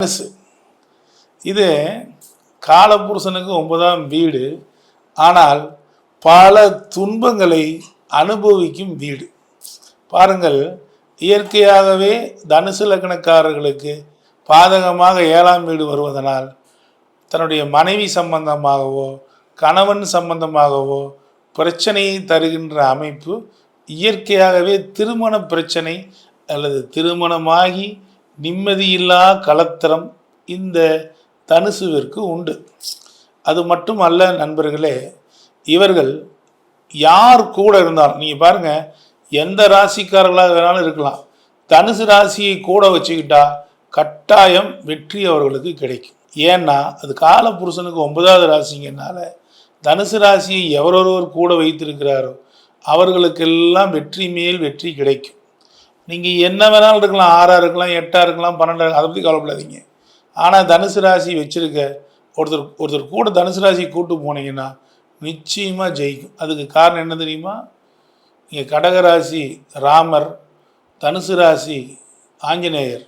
தனுசு இது காலபுருஷனுக்கு 9ஆம் வீடு. ஆனால் பல துன்பங்களை அனுபவிக்கும் வீடு. பாருங்கள், இயற்கையாகவே தனுசு லக்னக்காரர்களுக்கு பாதகமாக 7ஆம் வீடு வருவதனால் தன்னுடைய மனைவி சம்பந்தமாகவோ கணவன் சம்பந்தமாகவோ பிரச்சனையை தருகின்ற அமைப்பு இயற்கையாகவே திருமண பிரச்சனை அல்லது திருமணமாகி நிம்மதியில்லா கலத்திரம் இந்த தனுசுவிற்கு உண்டு. அது மட்டும் அல்ல நண்பர்களே, இவர்கள் யார் கூட இருந்தாலும் நீங்கள் பாருங்கள், எந்த ராசிக்காரர்களாக வேணாலும் இருக்கலாம், தனுசு ராசியை கூட வச்சுக்கிட்டா கட்டாயம் வெற்றி அவர்களுக்கு கிடைக்கும். ஏன்னா அது காலபுருஷனுக்கு 9வது ராசிங்கனால தனுசு ராசியை எவரொருவர் கூட வைத்திருக்கிறாரோ அவர்களுக்கெல்லாம் வெற்றி மேல் வெற்றி கிடைக்கும். நீங்கள் என்ன வேணாலும் இருக்கலாம், 6ஆக இருக்கலாம், 8ஆக இருக்கலாம், 12ஆக, அதை பற்றி கவலைப்படாதீங்க. ஆனால் தனுசு ராசி வச்சுருக்க ஒருத்தர் கூட தனுசு ராசி கூட்டு போனீங்கன்னா நிச்சயமாக ஜெயிக்கும். அதுக்கு காரணம் என்ன தெரியுமா? நீங்கள் கடகராசி ராமர், தனுசு ராசி ஆஞ்சநேயர்,